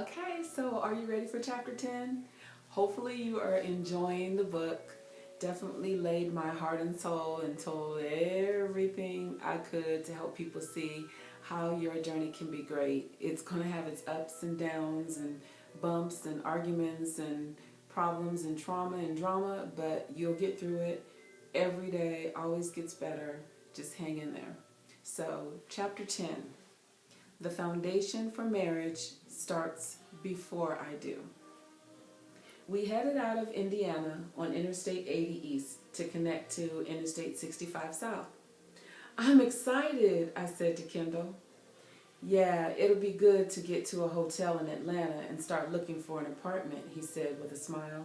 Okay, so are you ready for chapter 10? Hopefully you are enjoying the book. Definitely laid my heart and soul and told everything I could to help people see how your journey can be great. It's going to have its ups and downs and bumps and arguments and problems and trauma and drama, but you'll get through it. Every day always gets better. Just hang in there. So, chapter 10. The foundation for marriage starts before I do. We headed out of Indiana on Interstate 80 East to connect to Interstate 65 South. I'm excited, I said to Kendall. Yeah, it'll be good to get to a hotel in Atlanta and start looking for an apartment, he said with a smile.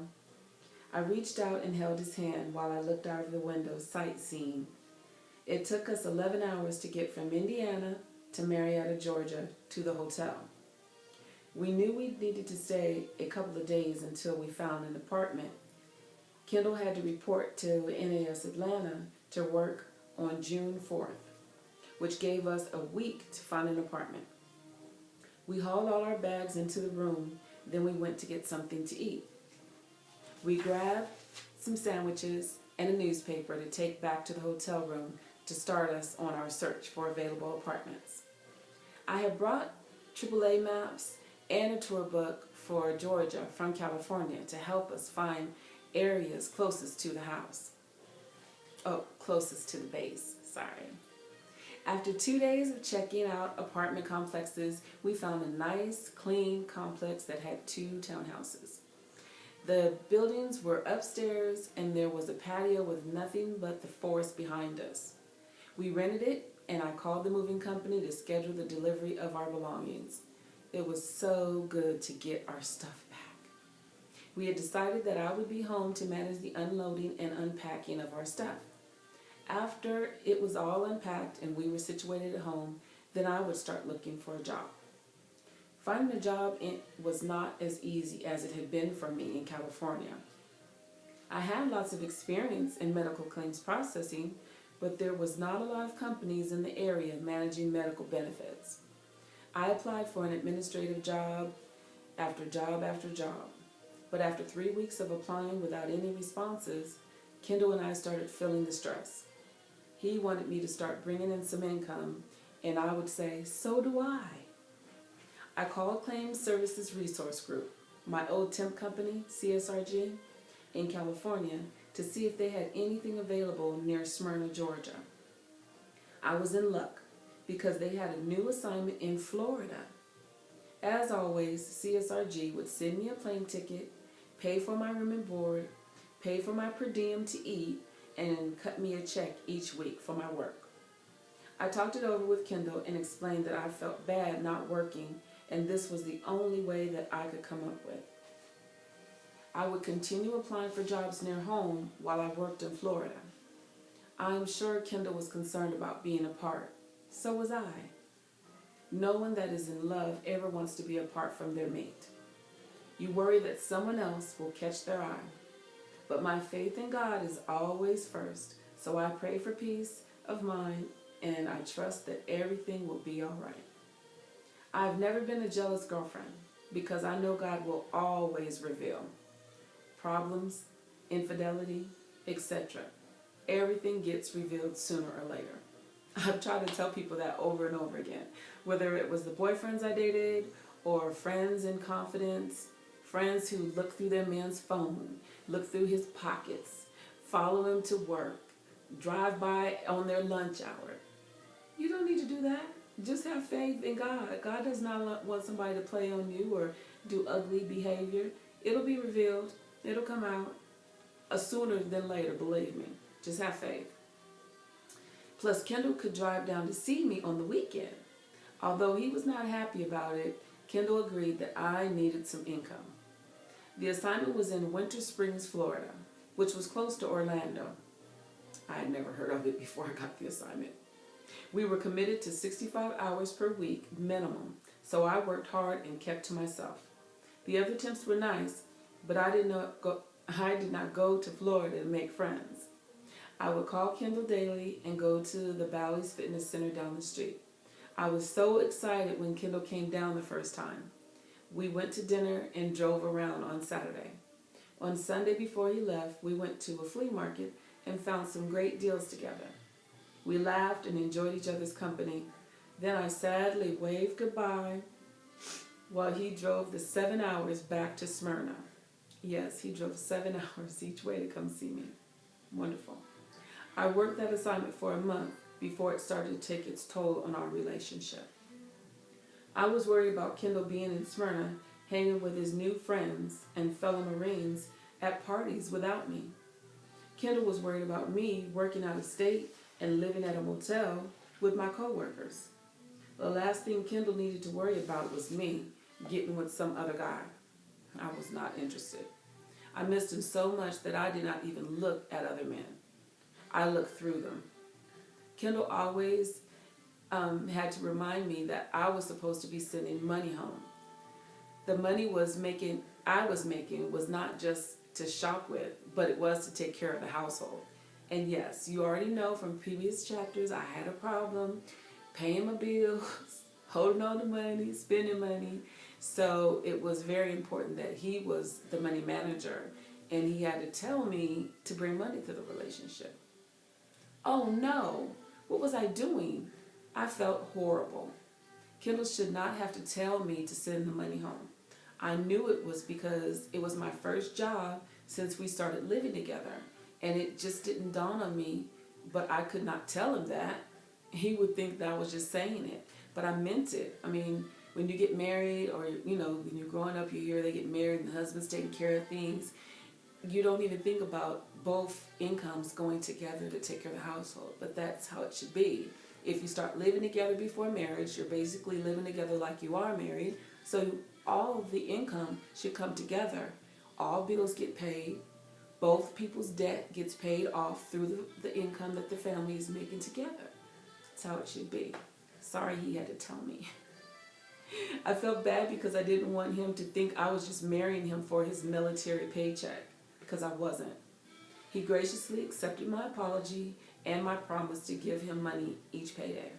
I reached out and held his hand while I looked out of the window sightseeing. It took us 11 hours to get from Indiana to Marietta, Georgia, to the hotel. We knew we needed to stay a couple of days until we found an apartment. Kendall had to report to NAS Atlanta to work on June 4th, which gave us a week to find an apartment. We hauled all our bags into the room, then we went to get something to eat. We grabbed some sandwiches and a newspaper to take back to the hotel room to start us on our search for available apartments. I had brought AAA maps and a tour book for Georgia from California to help us find areas closest to the house. Closest to the base, sorry. After 2 days of checking out apartment complexes, we found a nice, clean complex that had 2 townhouses. The buildings were upstairs and there was a patio with nothing but the forest behind us. We rented it and I called the moving company to schedule the delivery of our belongings. It was so good to get our stuff back. We had decided that I would be home to manage the unloading and unpacking of our stuff. After it was all unpacked and we were situated at home, then I would start looking for a job. Finding a job was not as easy as it had been for me in California. I had lots of experience in medical claims processing, but there was not a lot of companies in the area managing medical benefits. I applied for an administrative job after job after job, but after 3 weeks of applying without any responses, Kendall and I started feeling the stress. He wanted me to start bringing in some income, and I would say, so do I. I called Claims Services Resource Group, my old temp company, CSRG, in California, to see if they had anything available near Smyrna, Georgia. I was in luck because they had a new assignment in Florida. As always, CSRG would send me a plane ticket, pay for my room and board, pay for my per diem to eat, and cut me a check each week for my work. I talked it over with Kendall and explained that I felt bad not working and this was the only way that I could come up with. I would continue applying for jobs near home while I worked in Florida. I am sure Kendall was concerned about being apart. So was I. No one that is in love ever wants to be apart from their mate. You worry that someone else will catch their eye. But my faith in God is always first, so I pray for peace of mind and I trust that everything will be all right. I've never been a jealous girlfriend because I know God will always reveal problems, infidelity, etc. Everything gets revealed sooner or later. I've tried to tell people that over and over again, whether it was the boyfriends I dated or friends in confidence, friends who look through their man's phone, look through his pockets, follow him to work, drive by on their lunch hour. You don't need to do that. Just have faith in God. God does not want somebody to play on you or do ugly behavior. It'll be revealed. It'll come out sooner than later, believe me. Just have faith. Plus, Kendall could drive down to see me on the weekend. Although he was not happy about it, Kendall agreed that I needed some income. The assignment was in Winter Springs, Florida, which was close to Orlando. I had never heard of it before I got the assignment. We were committed to 65 hours per week minimum, so I worked hard and kept to myself. The other temps were nice, but I did not go to Florida to make friends. I would call Kendall daily and go to the Bally's Fitness Center down the street. I was so excited when Kendall came down the first time. We went to dinner and drove around on Saturday. On Sunday before he left, we went to a flea market and found some great deals together. We laughed and enjoyed each other's company. Then I sadly waved goodbye while he drove the 7 hours back to Smyrna. Yes, he drove 7 hours each way to come see me. Wonderful. I worked that assignment for a month before it started to take its toll on our relationship. I was worried about Kendall being in Smyrna, hanging with his new friends and fellow Marines at parties without me. Kendall was worried about me working out of state and living at a motel with my coworkers. The last thing Kendall needed to worry about was me getting with some other guy. I was not interested. I missed him so much that I did not even look at other men. I looked through them. Kendall always had to remind me that I was supposed to be sending money home. The money I was making was not just to shop with, but it was to take care of the household. And yes, you already know from previous chapters, I had a problem paying my bills, holding on to money, spending money. So it was very important that he was the money manager, and he had to tell me to bring money to the relationship. Oh no, what was I doing? I felt horrible. Kendall should not have to tell me to send the money home. I knew it was because it was my first job since we started living together, and it just didn't dawn on me, but I could not tell him that. He would think that I was just saying it, but I meant it. I mean, when you get married, or when you're growing up, you hear they get married and the husband's taking care of things. You don't even think about both incomes going together to take care of the household, but that's how it should be. If you start living together before marriage, you're basically living together like you are married, so all of the income should come together. All bills get paid. Both people's debt gets paid off through the income that the family is making together. That's how it should be. Sorry he had to tell me. I felt bad because I didn't want him to think I was just marrying him for his military paycheck, because I wasn't. He graciously accepted my apology and my promise to give him money each payday.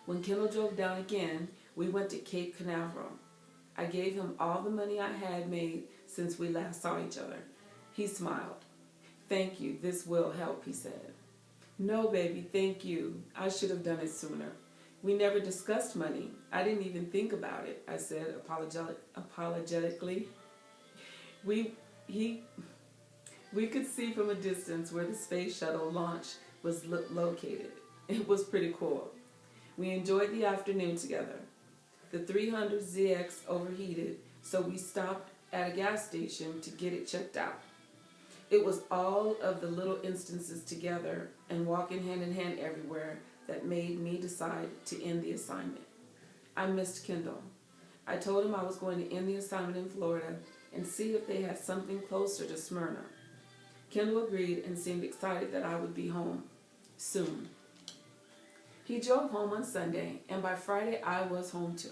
When Kendall drove down again, we went to Cape Canaveral. I gave him all the money I had made since we last saw each other. He smiled. "Thank you, this will help," he said. "No, baby, thank you. I should have done it sooner. We never discussed money. I didn't even think about it," I said apologetically. We could see from a distance where the space shuttle launch was located. It was pretty cool. We enjoyed the afternoon together. The 300ZX overheated, so we stopped at a gas station to get it checked out. It was all of the little instances together and walking hand in hand everywhere that made me decide to end the assignment. I missed Kendall. I told him I was going to end the assignment in Florida and see if they had something closer to Smyrna. Kendall agreed and seemed excited that I would be home soon. He drove home on Sunday, and by Friday I was home too.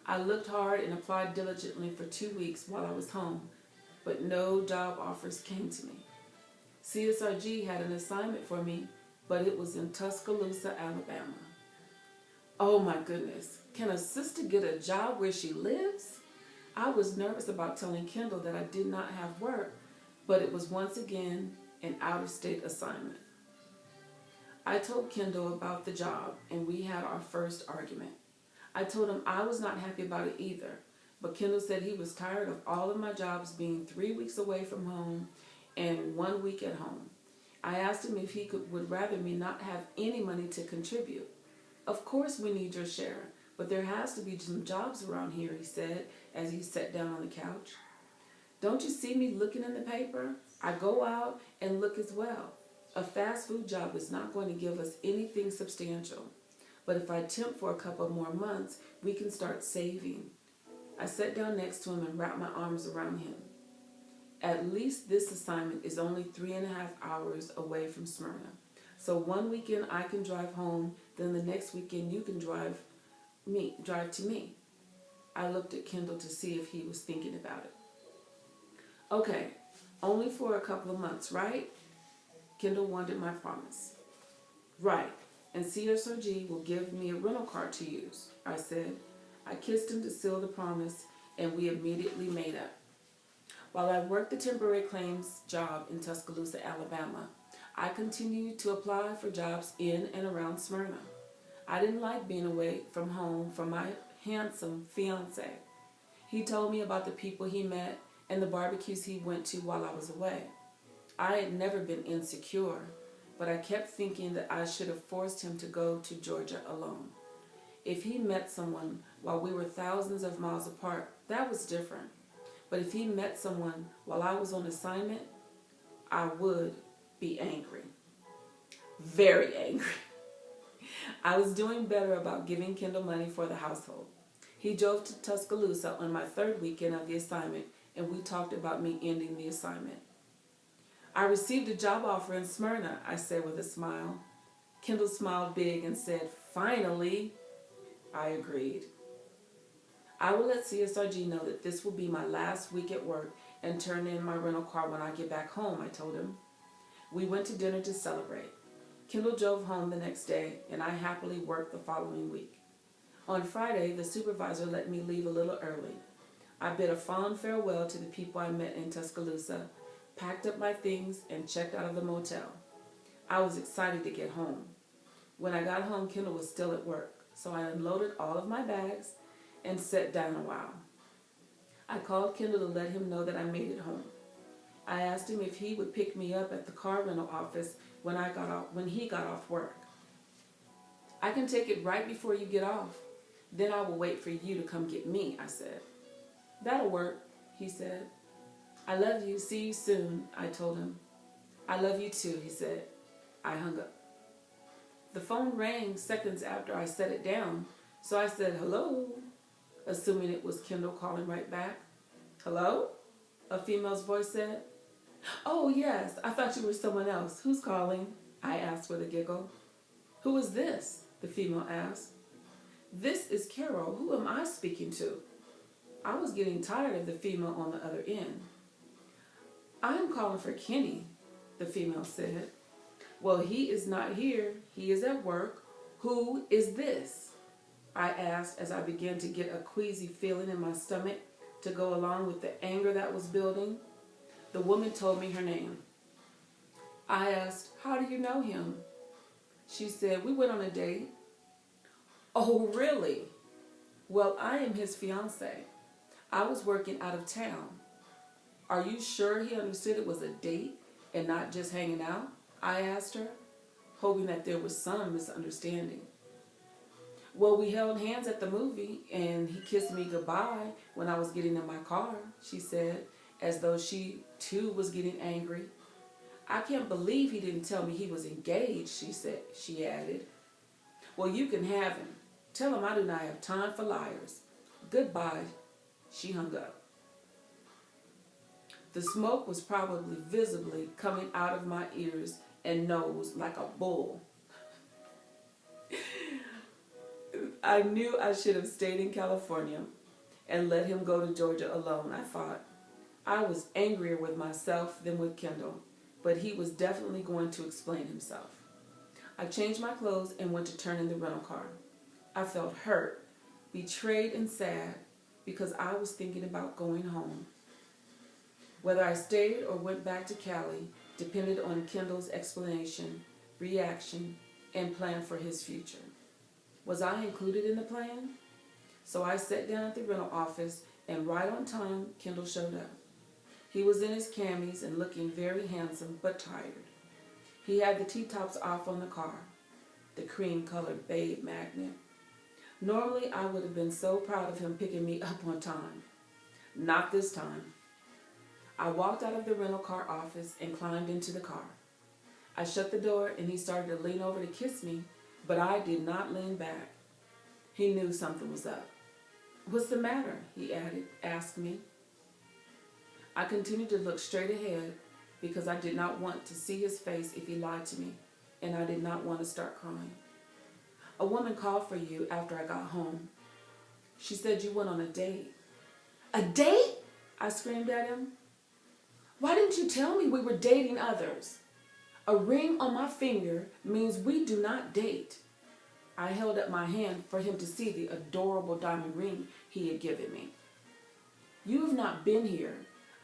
I looked hard and applied diligently for 2 weeks while I was home, but no job offers came to me. CSRG had an assignment for me, but it was in Tuscaloosa, Alabama. Oh my goodness, can a sister get a job where she lives? I was nervous about telling Kendall that I did not have work, but it was once again an out-of-state assignment. I told Kendall about the job, and we had our first argument. I told him I was not happy about it either, but Kendall said he was tired of all of my jobs being 3 weeks away from home and 1 week at home. I asked him if he would rather me not have any money to contribute. "Of course we need your share, but there has to be some jobs around here," he said as he sat down on the couch. "Don't you see me looking in the paper? I go out and look as well. A fast food job is not going to give us anything substantial, but if I temp for a couple more months, we can start saving." I sat down next to him and wrapped my arms around him. "At least this assignment is only 3.5 hours away from Smyrna. So one weekend I can drive home, then the next weekend you can drive to me." I looked at Kendall to see if he was thinking about it. "Okay, only for a couple of months, right?" Kendall wanted my promise. "Right, and CSRG will give me a rental car to use," I said. I kissed him to seal the promise, and we immediately made up. While I worked the temporary claims job in Tuscaloosa, Alabama, I continued to apply for jobs in and around Smyrna. I didn't like being away from home from my handsome fiancé. He told me about the people he met and the barbecues he went to while I was away. I had never been insecure, but I kept thinking that I should have forced him to go to Georgia alone. If he met someone while we were thousands of miles apart, that was different. But if he met someone while I was on assignment, I would be angry. Very angry. I was doing better about giving Kendall money for the household. He drove to Tuscaloosa on my third weekend of the assignment, and we talked about me ending the assignment. I received a job offer in Smyrna, I said with a smile. Kendall smiled big and said, "Finally." I agreed. I will let CSRG know that this will be my last week at work and turn in my rental car when I get back home, I told him. We went to dinner to celebrate. Kendall drove home the next day, and I happily worked the following week. On Friday, the supervisor let me leave a little early. I bid a fond farewell to the people I met in Tuscaloosa, packed up my things, and checked out of the motel. I was excited to get home. When I got home, Kendall was still at work, so I unloaded all of my bags and sat down a while. I called Kendall to let him know that I made it home. I asked him if he would pick me up at the car rental office when he got off work. "I can take it right before you get off. Then I will wait for you to come get me," I said. "That'll work," he said. "I love you. See you soon," I told him. "I love you too," he said. I hung up. The phone rang seconds after I set it down, so I said, "Hello," assuming it was Kendall calling right back. "Hello?" a female's voice said. "Oh, yes, I thought you were someone else. Who's calling?" I asked with a giggle. "Who is this?" the female asked. "This is Carol. Who am I speaking to?" I was getting tired of the female on the other end. "I'm calling for Kenny," the female said. "Well, he is not here. He is at work. Who is this?" I asked as I began to get a queasy feeling in my stomach to go along with the anger that was building. The woman told me her name. I asked, "How do you know him?" She said, "We went on a date." "Oh, really?" "Well, I am his fiancée. I was working out of town." "Are you sure he understood it was a date and not just hanging out?" I asked her, hoping that there was some misunderstanding. "Well, we held hands at the movie, and he kissed me goodbye when I was getting in my car," she said, as though she, too, was getting angry. "I can't believe he didn't tell me he was engaged," she added. "Well, you can have him. Tell him I do not have time for liars. Goodbye." She hung up. The smoke was probably visibly coming out of my ears and nose like a bull. I knew I should have stayed in California and let him go to Georgia alone, I thought. I was angrier with myself than with Kendall, but he was definitely going to explain himself. I changed my clothes and went to turn in the rental car. I felt hurt, betrayed, and sad because I was thinking about going home. Whether I stayed or went back to Cali depended on Kendall's explanation, reaction, and plan for his future. Was I included in the plan? So I sat down at the rental office, and right on time, Kendall showed up. He was in his camis and looking very handsome but tired. He had the T-tops off on the car, the cream-colored Babe magnet. Normally, I would have been so proud of him picking me up on time. Not this time. I walked out of the rental car office and climbed into the car. I shut the door and he started to lean over to kiss me, but I did not lean back. He knew something was up. "What's the matter?" he asked me. I continued to look straight ahead because I did not want to see his face if he lied to me, and I did not want to start crying. "A woman called for you after I got home. She said you went on a date." "A date?" I screamed at him. "Why didn't you tell me we were dating others? A ring on my finger means we do not date." I held up my hand for him to see the adorable diamond ring he had given me. You have not been here.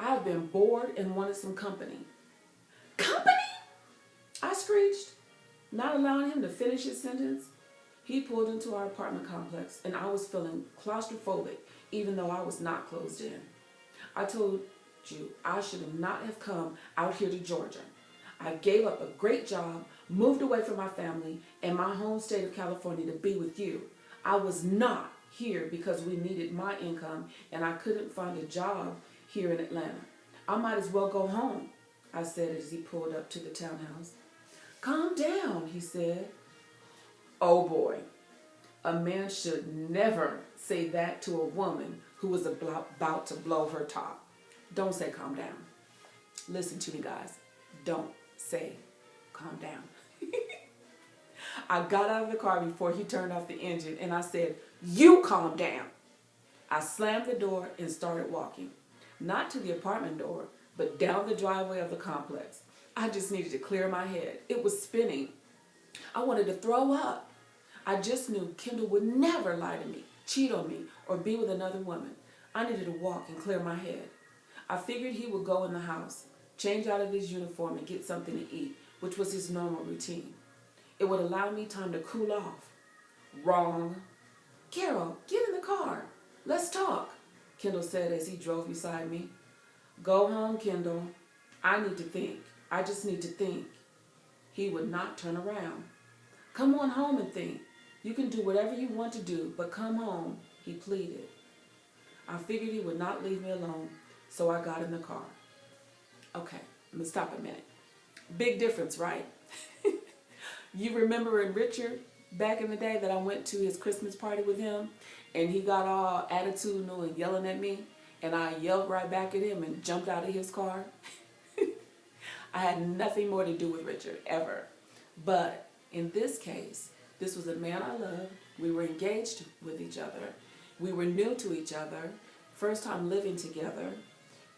I have been bored and wanted some company. Company? I screeched, not allowing him to finish his sentence. He pulled into our apartment complex, and I was feeling claustrophobic, even though I was not closed in. I told you I should not have come out here to Georgia. I gave up a great job, moved away from my family and my home state of California to be with you. I was not here because we needed my income and I couldn't find a job here in Atlanta. I might as well go home, I said as he pulled up to the townhouse. Calm down, he said. Oh boy, a man should never say that to a woman who was about to blow her top. Don't say calm down. Listen to me, guys. Don't say calm down. I got out of the car before he turned off the engine and I said, you calm down. I slammed the door and started walking. Not to the apartment door, but down the driveway of the complex. I just needed to clear my head. It was spinning. I wanted to throw up. I just knew Kendall would never lie to me, cheat on me, or be with another woman. I needed to walk and clear my head. I figured he would go in the house, change out of his uniform and get something to eat, which was his normal routine. It would allow me time to cool off. Wrong. Carol, get in the car. Let's talk, Kendall said as he drove beside me. Go home, Kendall. I need to think. I just need to think. He would not turn around. Come on home and think. You can do whatever you want to do, but come home, he pleaded. I figured he would not leave me alone, so I got in the car. Okay, let me stop a minute. Big difference, right? You remember in Richard, back in the day that I went to his Christmas party with him, and he got all attitudinal and yelling at me, and I yelled right back at him and jumped out of his car? I had nothing more to do with Richard, ever. But in this case, this was a man I loved. We were engaged with each other. We were new to each other, first time living together.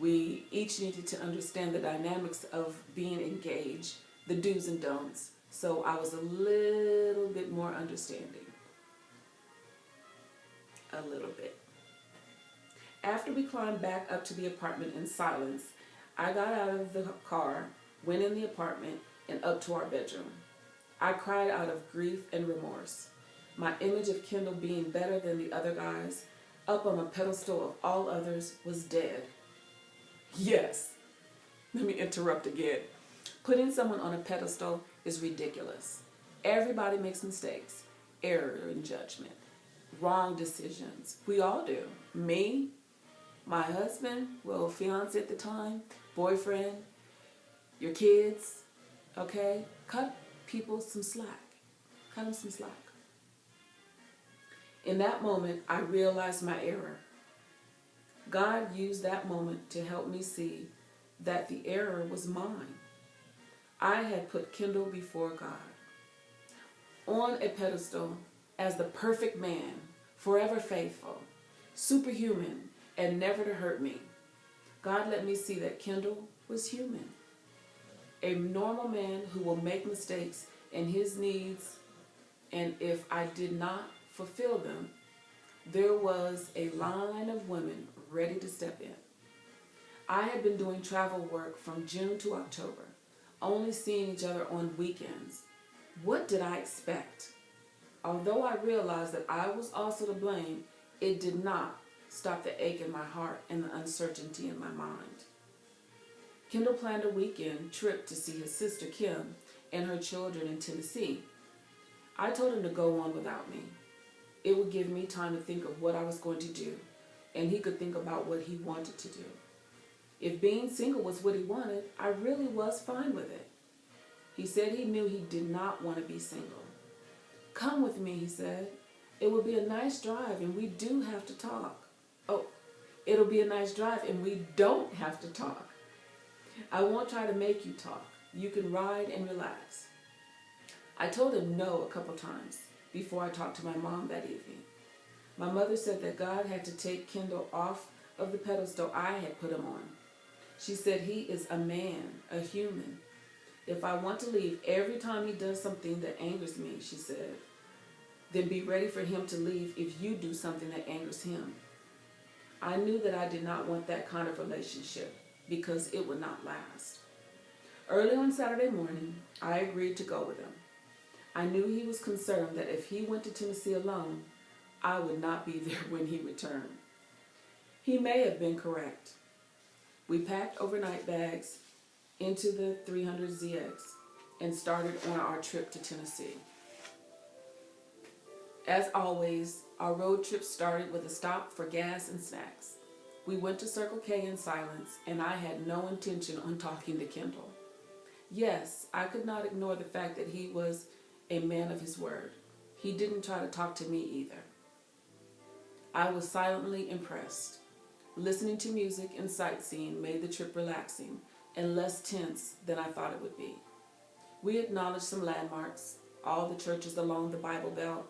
We each needed to understand the dynamics of being engaged, the do's and don'ts. So I was a little bit more understanding. A little bit. After we climbed back up to the apartment in silence, I got out of the car, went in the apartment, and up to our bedroom. I cried out of grief and remorse. My image of Kendall being better than the other guys, up on a pedestal of all others, was dead. Yes, let me interrupt again. Putting someone on a pedestal is ridiculous. Everybody makes mistakes, error in judgment, wrong decisions. We all do. Me, my husband, well, fiance at the time, boyfriend, your kids, okay? Cut people some slack. Cut them some slack. In that moment, I realized my error. God used that moment to help me see that the error was mine. I had put Kendall before God, on a pedestal as the perfect man, forever faithful, superhuman, and never to hurt me. God let me see that Kendall was human, a normal man who will make mistakes in his needs, and if I did not fulfill them, there was a line of women ready to step in. I had been doing travel work from June to October, only seeing each other on weekends. What did I expect? Although I realized that I was also to blame, it did not stop the ache in my heart and the uncertainty in my mind. Kendall planned a weekend trip to see his sister Kim and her children in Tennessee. I told him to go on without me. It would give me time to think of what I was going to do, and he could think about what he wanted to do. If being single was what he wanted, I really was fine with it. He said he knew he did not want to be single. Come with me, he said. It will be a nice drive and we do have to talk. Oh, it'll be a nice drive and we don't have to talk. I won't try to make you talk. You can ride and relax. I told him no a couple times before I talked to my mom that evening. My mother said that God had to take Kendall off of the pedestal I had put him on. She said he is a man, a human. If I want to leave every time he does something that angers me, she said, Then be ready for him to leave if you do something that angers him. I knew that I did not want that kind of relationship because it would not last. Early on Saturday morning, I agreed to go with him. I knew he was concerned that if he went to Tennessee alone, I would not be there when he returned. He may have been correct. We packed overnight bags into the 300ZX and started on our trip to Tennessee. As always, our road trip started with a stop for gas and snacks. We went to Circle K in silence, and I had no intention on talking to Kendall. Yes, I could not ignore the fact that he was a man of his word. He didn't try to talk to me either. I was silently impressed. Listening to music and sightseeing made the trip relaxing and less tense than I thought it would be. We acknowledged some landmarks, all the churches along the Bible Belt,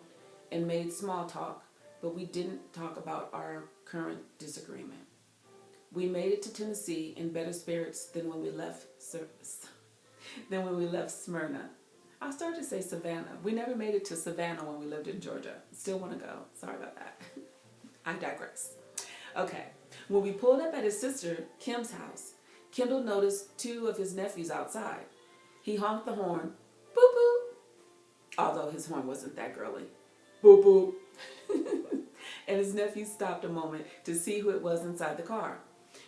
and made small talk, but we didn't talk about our current disagreement. We made it to Tennessee in better spirits than when we left Smyrna. I started to say Savannah. We never made it to Savannah when we lived in Georgia. Still want to go. Sorry about that. I digress. Okay. When we pulled up at his sister, Kim's house, Kendall noticed two of his nephews outside. He honked the horn, boop boop, although his horn wasn't that girly. Boop boop. And his nephews stopped a moment to see who it was inside the car.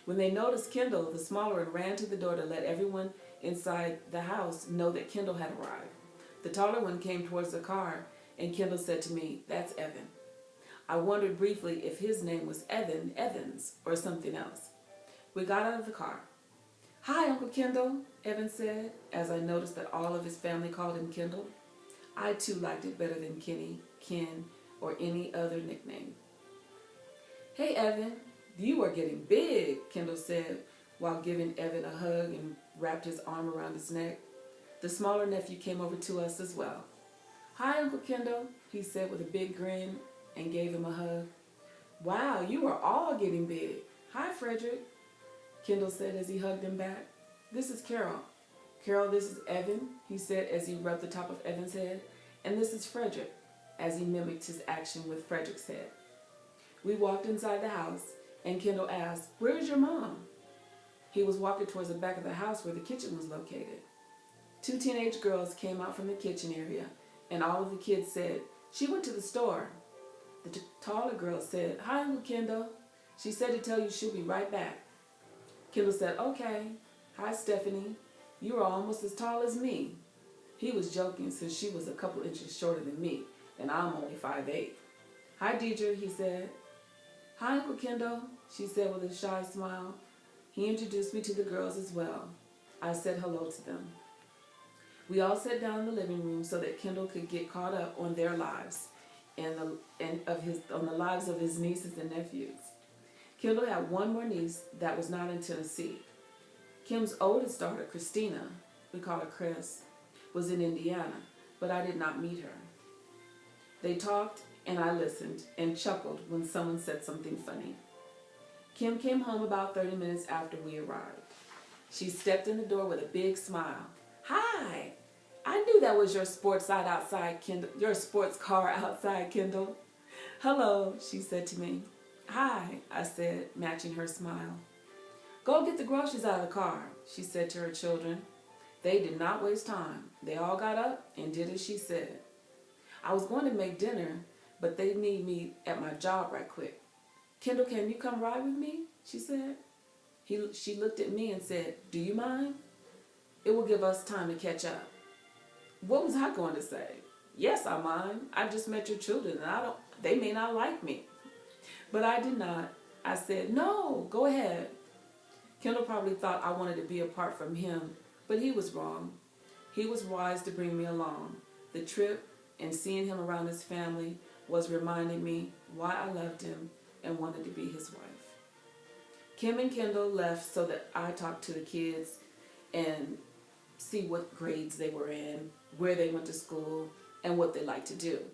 When they noticed Kendall, the smaller one ran to the door to let everyone inside the house know that Kendall had arrived. The taller one came towards the car, and Kendall said to me, "That's Evan." I wondered briefly if his name was Evans, or something else. We got out of the car. "Hi, Uncle Kendall," Evan said, as I noticed that all of his family called him Kendall. I too liked it better than Kenny, Ken, or any other nickname. "Hey, Evan, you are getting big," Kendall said while giving Evan a hug and wrapped his arm around his neck. The smaller nephew came over to us as well. "Hi, Uncle Kendall," he said with a big grin and gave him a hug. "Wow, you are all getting big. Hi, Frederick," Kendall said as he hugged him back. "This is Carol." "Carol, this is Evan," he said as he rubbed the top of Evan's head. "And this is Frederick," as he mimicked his action with Frederick's head. We walked inside the house, and Kendall asked, "Where is your mom?" He was walking towards the back of the house where the kitchen was located. Two teenage girls came out from the kitchen area, and all of the kids said, "She went to the store." The taller girl said, "Hi, Uncle Kendall. She said to tell you she'll be right back." Kendall said, "Okay. Hi, Stephanie. You are almost as tall as me." He was joking since she was a couple inches shorter than me, and I'm only 5'8". "Hi, Deidre," he said. "Hi, Uncle Kendall," she said with a shy smile. He introduced me to the girls as well. I said hello to them. We all sat down in the living room so that Kendall could get caught up on their lives on the lives of his nieces and nephews. Kendall had one more niece that was not in Tennessee. Kim's oldest daughter, Christina, we call her Chris, was in Indiana, but I did not meet her. They talked, and I listened and chuckled when someone said something funny. Kim came home about 30 minutes after we arrived. She stepped in the door with a big smile. "Hi! I knew that was your sports car outside, Kendall." "Hello," she said to me. "Hi," I said, matching her smile. "Go get the groceries out of the car," she said to her children. They did not waste time. They all got up and did as she said. I was going to make dinner, but they need me at my job right quick. "Kendall, can you come ride with me?" she said. She looked at me and said, "Do you mind? It will give us time to catch up." What was I going to say? Yes, I mind. I just met your children, and they may not like me. But I did not. I said, "No, go ahead." Kendall probably thought I wanted to be apart from him, but he was wrong. He was wise to bring me along. The trip and seeing him around his family was reminding me why I loved him and wanted to be his wife. Kim and Kendall left so that I talked to the kids and see what grades they were in, where they went to school, and what they liked to do.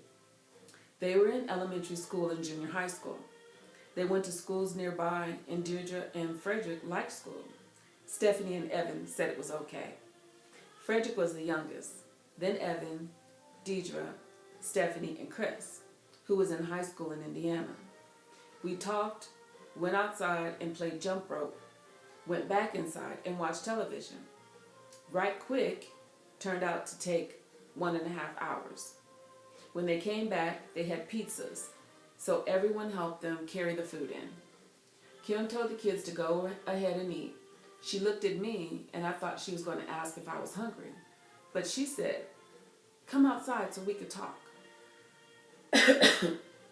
They were in elementary school and junior high school. They went to schools nearby, and Deirdre and Frederick liked school. Stephanie and Evan said it was okay. Frederick was the youngest, then Evan, Deidre, Stephanie and Chris, who was in high school in Indiana. We talked, went outside and played jump rope, went back inside and watched television. Right quick turned out to take 1.5 hours. When they came back, they had pizzas, so everyone helped them carry the food in. Kim told the kids to go ahead and eat. She looked at me, and I thought she was going to ask if I was hungry. But she said, "Come outside so we could talk."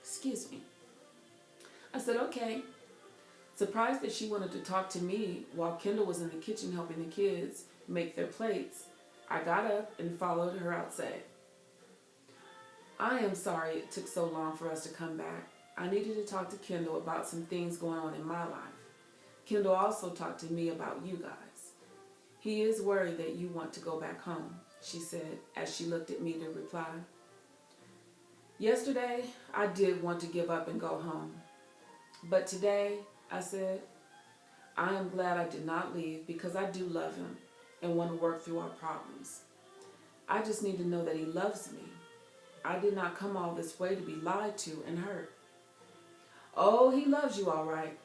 Excuse me. I said, "Okay." Surprised that she wanted to talk to me while Kendall was in the kitchen helping the kids make their plates, I got up and followed her outside. "I am sorry it took so long for us to come back. I needed to talk to Kendall about some things going on in my life. Kendall also talked to me about you guys. He is worried that you want to go back home," she said as she looked at me to reply. "Yesterday, I did want to give up and go home. But today," I said, "I am glad I did not leave because I do love him and want to work through our problems. I just need to know that he loves me. I did not come all this way to be lied to and hurt." "Oh, he loves you all right.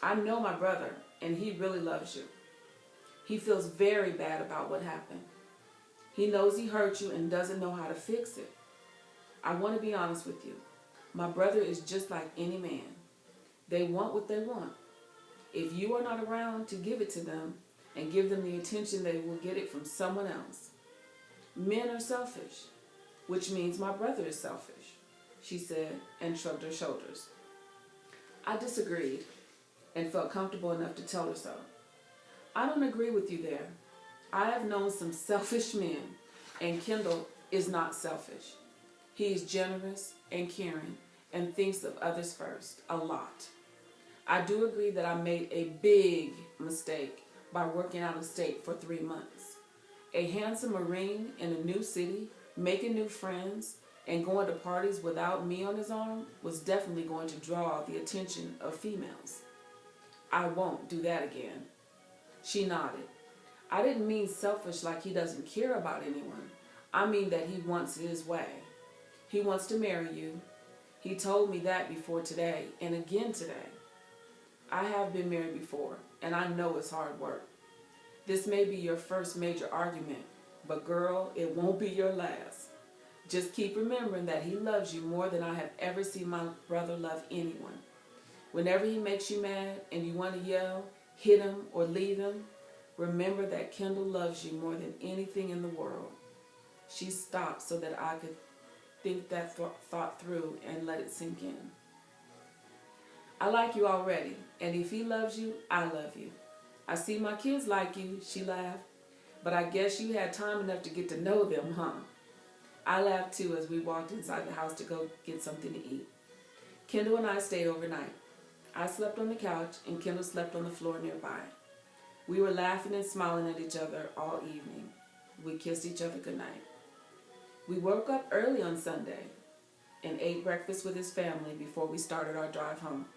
I know my brother, and he really loves you. He feels very bad about what happened. He knows he hurt you and doesn't know how to fix it. I want to be honest with you. My brother is just like any man. They want what they want. If you are not around to give it to them and give them the attention, they will get it from someone else. Men are selfish, which means my brother is selfish," she said and shrugged her shoulders. I disagreed and felt comfortable enough to tell her so. "I don't agree with you there. I have known some selfish men, and Kendall is not selfish. He is generous and caring and thinks of others first, a lot. I do agree that I made a big mistake by working out of state for 3 months. A handsome Marine in a new city, making new friends, and going to parties without me on his arm was definitely going to draw the attention of females. I won't do that again." She nodded. "I didn't mean selfish like he doesn't care about anyone. I mean that he wants it his way. He wants to marry you. He told me that before today and again today. I have been married before, and I know it's hard work. This may be your first major argument, but girl, it won't be your last. Just keep remembering that he loves you more than I have ever seen my brother love anyone. Whenever he makes you mad and you want to yell, hit him, or leave him, remember that Kendall loves you more than anything in the world." She stopped so that I could think that thought through and let it sink in. "I like you already, and if he loves you, I love you. I see my kids like you," she laughed, "but I guess you had time enough to get to know them, huh?" I laughed too as we walked inside the house to go get something to eat. Kendall and I stayed overnight. I slept on the couch and Kendall slept on the floor nearby. We were laughing and smiling at each other all evening. We kissed each other goodnight. We woke up early on Sunday and ate breakfast with his family before we started our drive home.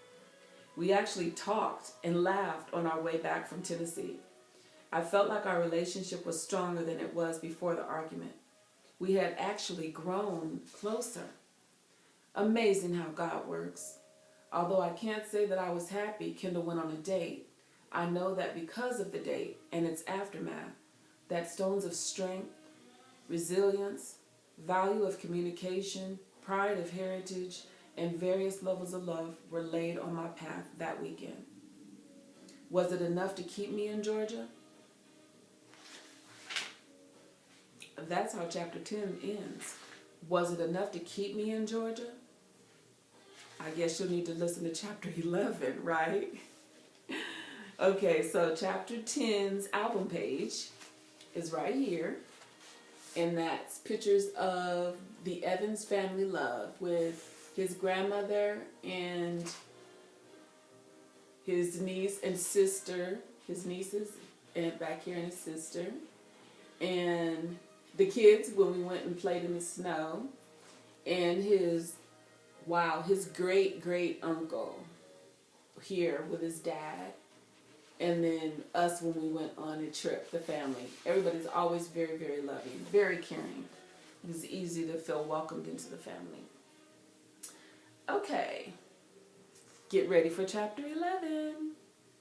We actually talked and laughed on our way back from Tennessee. I felt like our relationship was stronger than it was before the argument. We had actually grown closer. Amazing how God works. Although I can't say that I was happy Kendall went on a date, I know that because of the date and its aftermath, that stones of strength, resilience, value of communication, pride of heritage, and various levels of love were laid on my path that weekend. Was it enough to keep me in Georgia? That's how chapter 10 ends. Was it enough to keep me in Georgia? I guess you'll need to listen to chapter 11, right? Okay, so chapter 10's album page is right here. And that's pictures of the Evans family love with his grandmother and his niece and sister, his nieces, and back here and his sister. And the kids when we went and played in the snow, and his great uncle here with his dad, and then us when we went on a trip, the family. Everybody's always very, very loving, very caring. It was easy to feel welcomed into the family. Okay, get ready for chapter 11.